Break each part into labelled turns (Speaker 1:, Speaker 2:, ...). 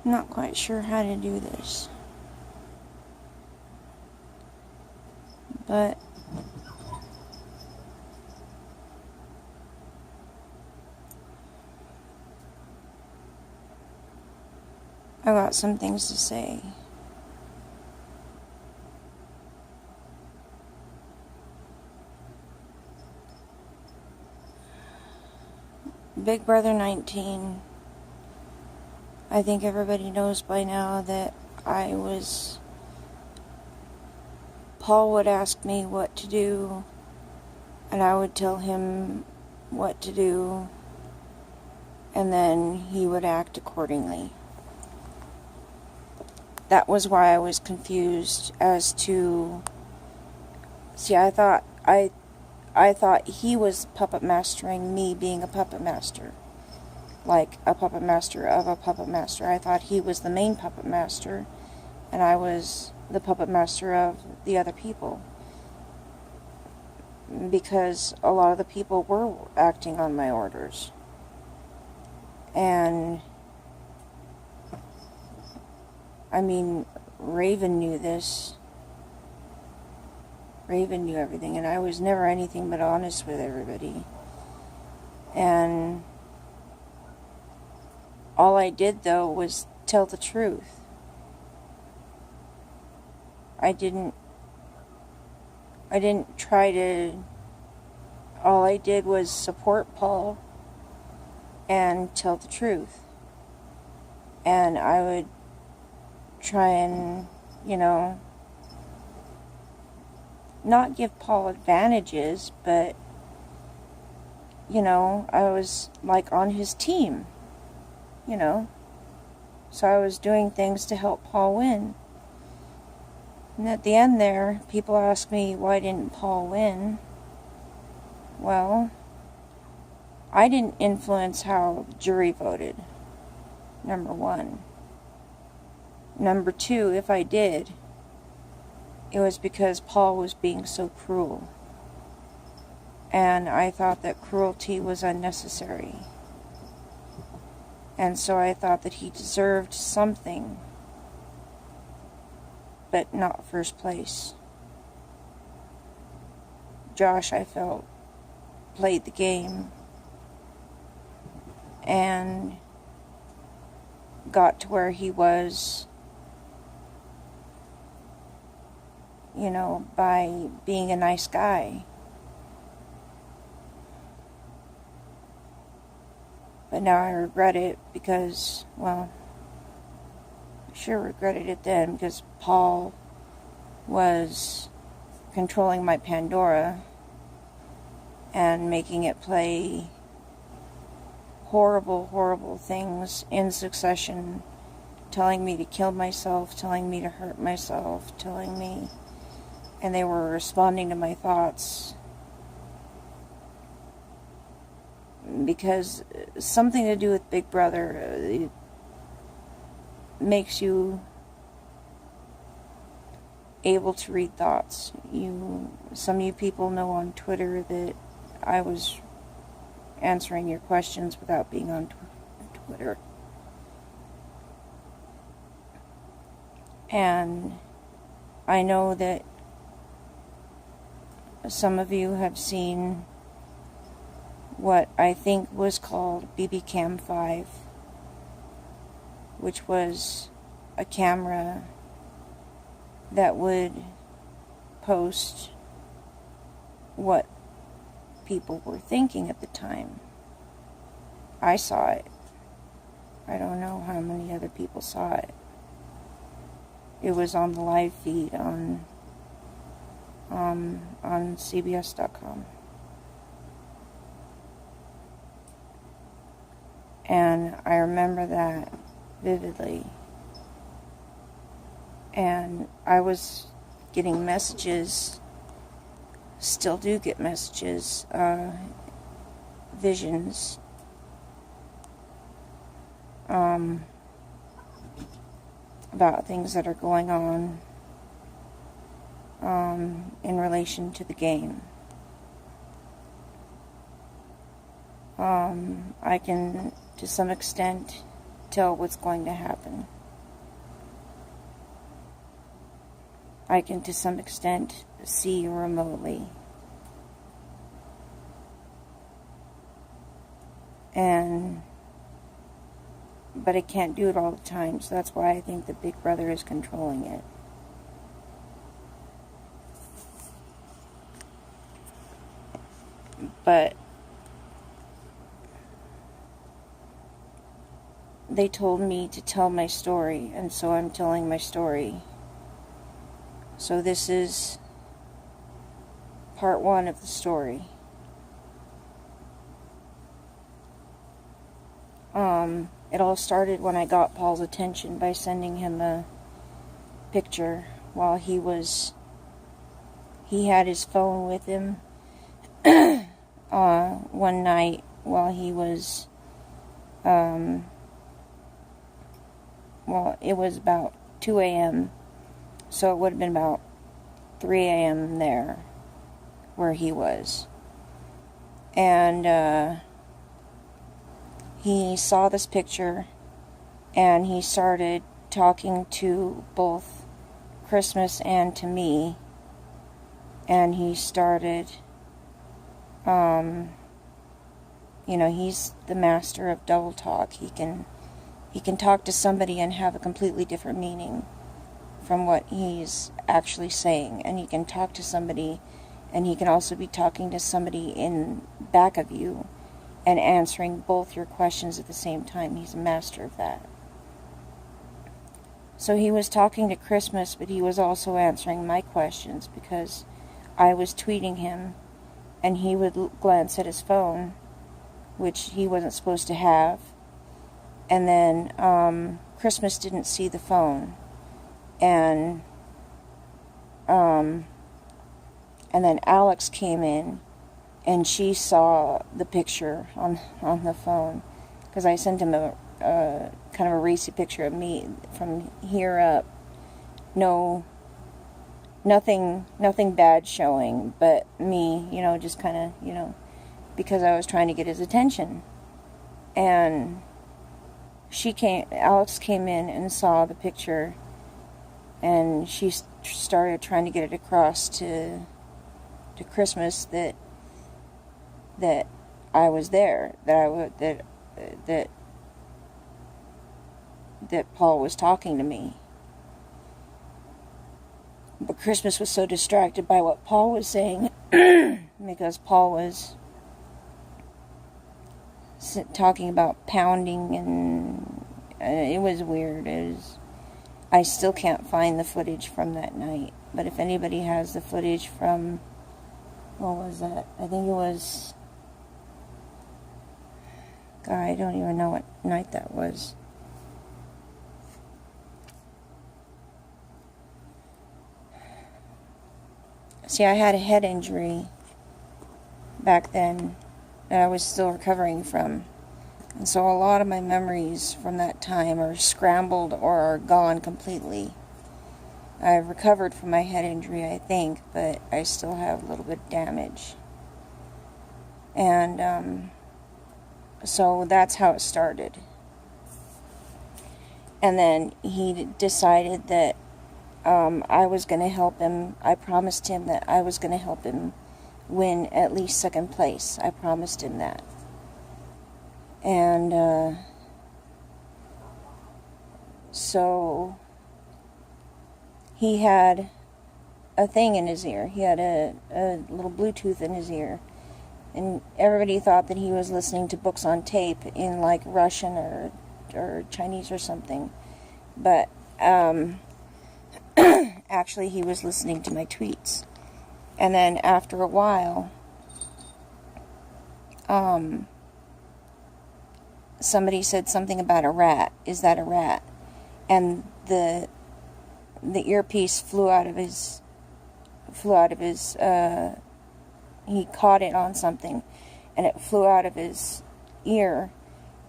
Speaker 1: I'm not quite sure how to do this. But I got some things to say. Big Brother 19. I think everybody knows by now that Paul would ask me what to do, and I would tell him what to do, and then he would act accordingly. That was why I was confused as to... See, I thought he was puppet mastering me being a puppet master. Like a puppet master of a puppet master. I thought he was the main puppet master, and I was the puppet master of the other people. Because a lot of the people were acting on my orders. And I mean, Raven knew this. Raven knew everything, and I was never anything but honest with everybody. And all I did, though, was tell the truth. I didn't try to... All I did was support Paul and tell the truth. And I would try and, not give Paul advantages, but, I was, like, on his team, So I was doing things to help Paul win. And at the end there, people ask me, why didn't Paul win? Well, I didn't influence how the jury voted, number one. Number two, if I did, it was because Paul was being so cruel. And I thought that cruelty was unnecessary. And so I thought that he deserved something, but not first place. Josh, I felt, played the game and got to where he was, by being a nice guy. But now I regret it because, well, I sure regretted it then because Paul was controlling my Pandora and making it play horrible, horrible things in succession, telling me to kill myself, telling me to hurt myself, telling me, and they were responding to my thoughts. Because something to do with Big Brother, it makes you able to read thoughts. Some of you people know on Twitter that I was answering your questions without being on Twitter. And I know that some of you have seen what I think was called BB Cam 5, which was a camera that would post what people were thinking at the time. I saw it. I don't know how many other people saw it. It was on the live feed on CBS.com. And I remember that vividly. And I was getting messages, still do get messages, visions, about things that are going on in relation to the game. I can, to some extent, tell what's going to happen. I can, to some extent, see remotely. But I can't do it all the time, so that's why I think the Big Brother is controlling it. But they told me to tell my story, and so I'm telling my story. So this is part 1 of the story. It all started when I got Paul's attention by sending him a picture while he had his phone with him one night while he was, well, it was about 2 a.m., so it would have been about 3 a.m. there where he was. And he saw this picture, and he started talking to both Christmas and to me, and he started, you know, he's the master of double talk. He can talk to somebody and have a completely different meaning from what he's actually saying, and he can talk to somebody, and he can also be talking to somebody in back of you and answering both your questions at the same time. He's a master of that. So he was talking to Christmas, but he was also answering my questions because I was tweeting him, and he would glance at his phone, which he wasn't supposed to have. And then Christmas didn't see the phone, and then Alex came in, and she saw the picture on the phone, because I sent him a kind of a racy picture of me from here up. Nothing bad showing, but me, you know, just kind of, you know, because I was trying to get his attention. And Alex came in and saw the picture, and she started trying to get it across to Christmas that I was there, that Paul was talking to me. But Christmas was so distracted by what Paul was saying because Paul was talking about pounding, and it was weird. I still can't find the footage from that night, but if anybody has the footage from, what was that? I think it was, God, I don't even know what night that was. See, I had a head injury back then that I was still recovering from. And so a lot of my memories from that time are scrambled or are gone completely. I've recovered from my head injury, I think, but I still have a little bit of damage. And so that's how it started. And then he decided that I was going to help him. I promised him that I was going to help him win at least second place. I promised him that. And so he had a thing in his ear. He had a little Bluetooth in his ear. And everybody thought that he was listening to books on tape in like Russian or Chinese or something. But actually he was listening to my tweets. And then after a while, somebody said something about a rat. Is that a rat? And the earpiece flew out of his, he caught it on something, and it flew out of his ear,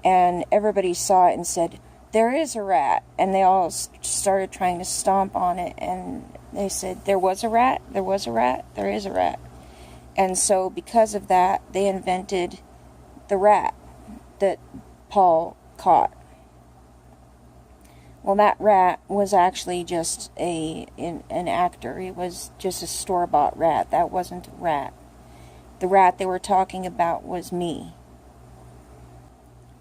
Speaker 1: and everybody saw it and said, "There is a rat," and they all started trying to stomp on it, and they said, "There was a rat, there was a rat, there is a rat." And so because of that, they invented the rat that Paul caught. Well, that rat was actually just an actor. It was just a store-bought rat. That wasn't a rat. The rat they were talking about was me.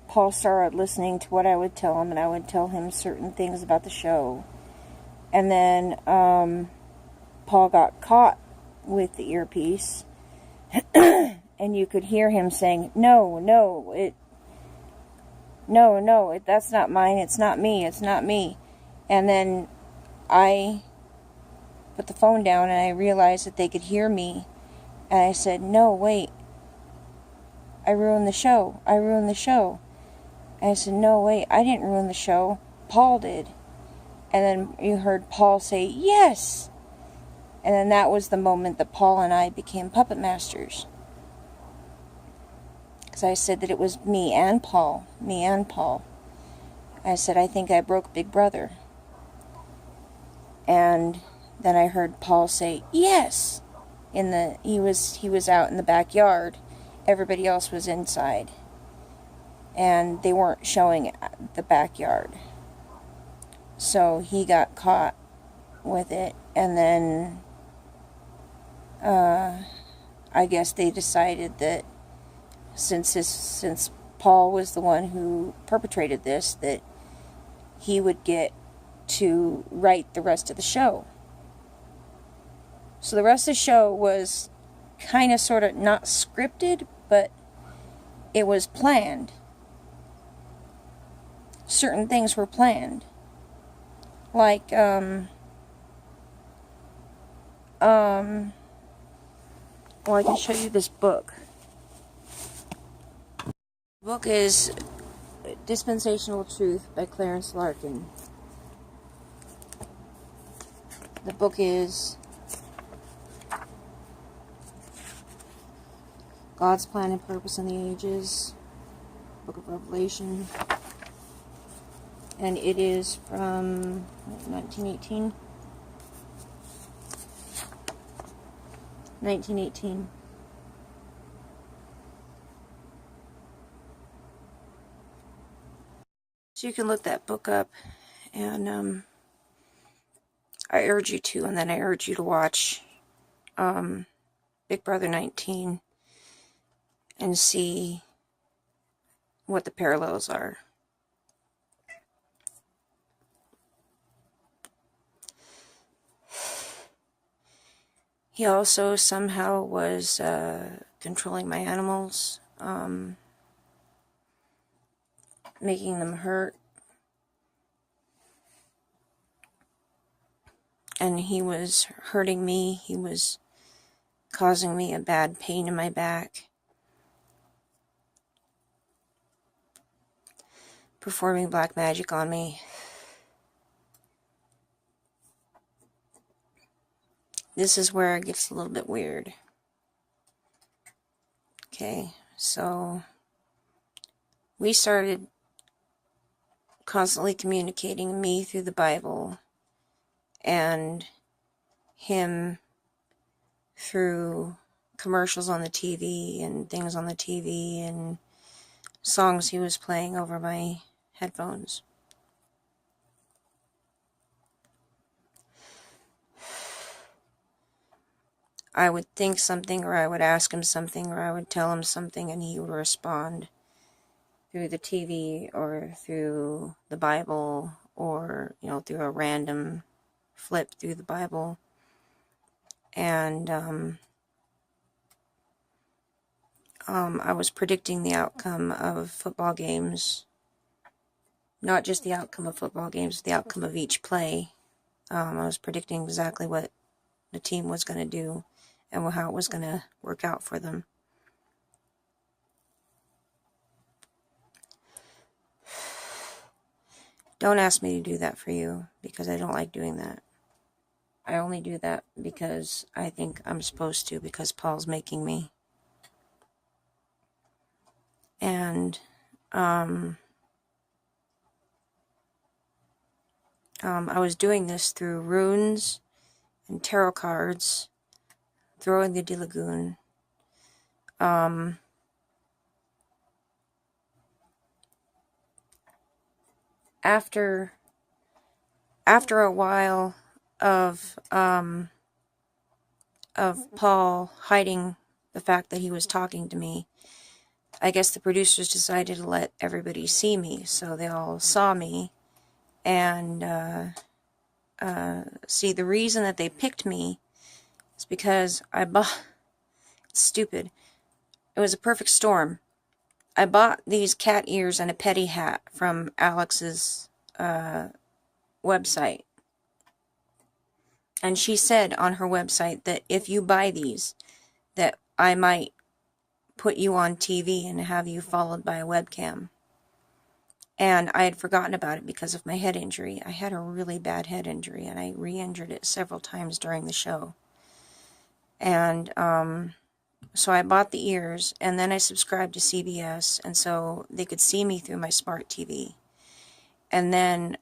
Speaker 1: Paul started listening to what I would tell him, and I would tell him certain things about the show. And then Paul got caught with the earpiece, and you could hear him saying, no, that's not mine, it's not me. And then I put the phone down, and I realized that they could hear me, and I said, no, wait, I ruined the show. And I said, no, wait, I didn't ruin the show, Paul did. And then you heard Paul say, yes! And then that was the moment that Paul and I became puppet masters. Because I said that it was me and Paul. I said, I think I broke Big Brother. And then I heard Paul say, yes! He was out in the backyard. Everybody else was inside. And they weren't showing the backyard. So he got caught with it, and then I guess they decided that since Paul was the one who perpetrated this, that he would get to write the rest of the show. So the rest of the show was kind of sort of not scripted, but it was planned. Certain things were planned. Like, well, I can show you this book. The book is Dispensational Truth by Clarence Larkin. The book is God's Plan and Purpose in the Ages, Book of Revelation. And it is from 1918. 1918. So you can look that book up, and I urge you to, and then I urge you to watch Big Brother 19 and see what the parallels are. He also somehow was controlling my animals, making them hurt. And he was hurting me. He was causing me a bad pain in my back. Performing black magic on me. This is where it gets a little bit weird. Okay, so we started constantly communicating, me through the Bible and him through commercials on the TV and things on the TV and songs he was playing over my headphones. I would think something, or I would ask him something, or I would tell him something, and he would respond through the TV or through the Bible, or, through a random flip through the Bible. And I was predicting the outcome of football games. Not just the outcome of football games, the outcome of each play. I was predicting exactly what the team was going to do and how it was going to work out for them. Don't ask me to do that for you, because I don't like doing that. I only do that because I think I'm supposed to, because Paul's making me. And I was doing this through runes and tarot cards, throwing the lagoon. After after a while of Paul hiding the fact that he was talking to me, I guess the producers decided to let everybody see me, so they all saw me. And see, the reason that they picked me is because I bought, stupid, it was a perfect storm. I bought these cat ears and a petty hat from Alex's website. And she said on her website that if you buy these, that I might put you on TV and have you followed by a webcam. And I had forgotten about it because of my head injury. I had a really bad head injury, and I re-injured it several times during the show. And so I bought the ears, and then I subscribed to CBS, and so they could see me through my smart TV. And then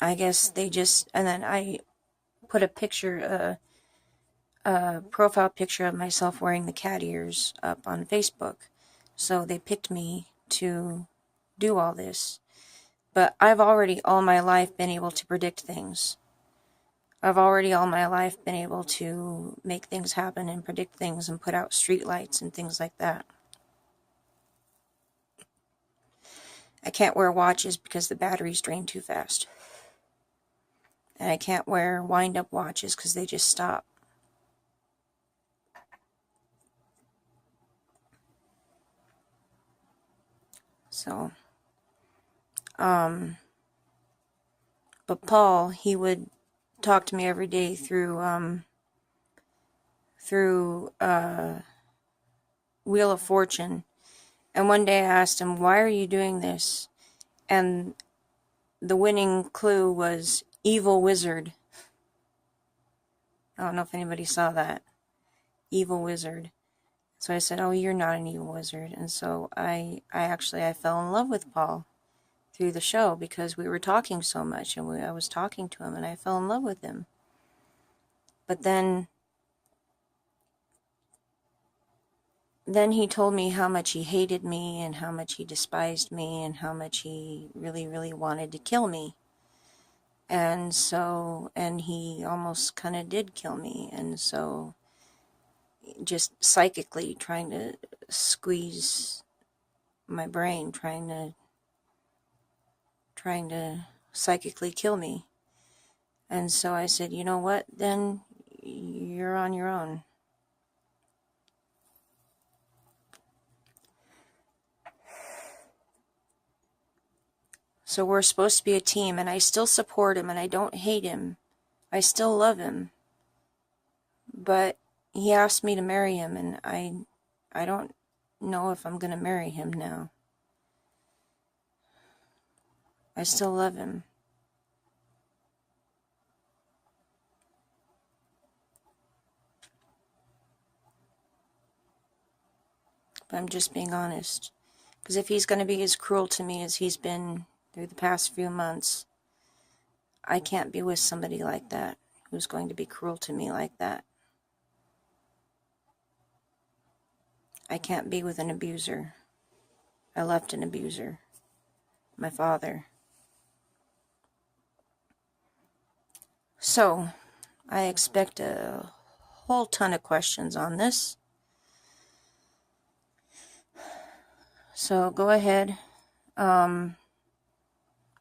Speaker 1: I guess they just, and then I put a picture, a profile picture of myself wearing the cat ears up on Facebook. So they picked me to do all this. But I've already all my life been able to predict things. I've already all my life been able to make things happen and predict things and put out street lights and things like that. I can't wear watches because the batteries drain too fast. And I can't wear wind-up watches because they just stop. So, but Paul, he would talk to me every day through Wheel of Fortune. And one day I asked him, why are you doing this? And the winning clue was Evil Wizard. I don't know if anybody saw that. Evil Wizard. So I said, oh, you're not an evil wizard. And so I fell in love with Paul through the show because we were talking so much, and I was talking to him, and I fell in love with him. But then he told me how much he hated me and how much he despised me and how much he really, really wanted to kill me. And so, and he almost kind of did kill me. And so, just psychically trying to squeeze my brain, trying to psychically kill me. And so I said, you know what, then you're on your own. So we're supposed to be a team, and I still support him, and I don't hate him. I still love him. But he asked me to marry him, and I don't know if I'm going to marry him now. I still love him. But I'm just being honest. Because if he's going to be as cruel to me as he's been through the past few months, I can't be with somebody like that, who's going to be cruel to me like that. I can't be with an abuser. I left an abuser. My father. So, I expect a whole ton of questions on this. So, go ahead.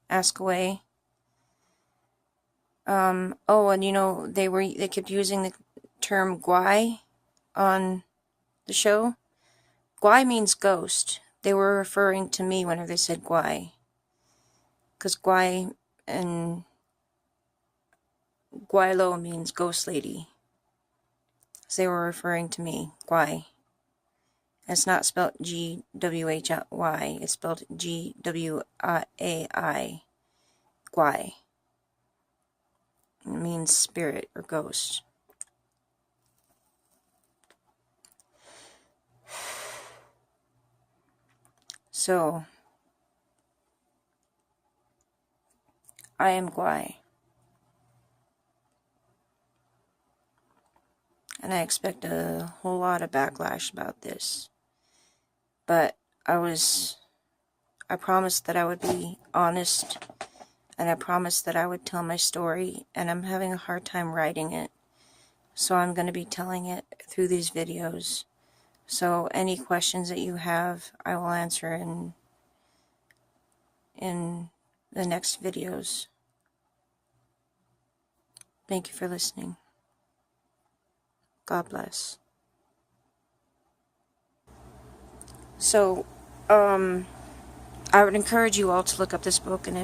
Speaker 1: Ask away. Oh, and you know, they kept using the term Gwhy on the show. Gwhy means ghost. They were referring to me whenever they said Gwhy. Because Gwhy and Gwhylo means ghost lady. So they were referring to me, Gwhy. It's not spelled Gwhy. It's spelled Gwai. Gwhy. It means spirit or ghost. So, I am Gwhy. And I expect a whole lot of backlash about this. But I promised that I would be honest, and I promised that I would tell my story, and I'm having a hard time writing it. So I'm going to be telling it through these videos. So any questions that you have, I will answer in the next videos. Thank you for listening. God bless. So, I would encourage you all to look up this book, and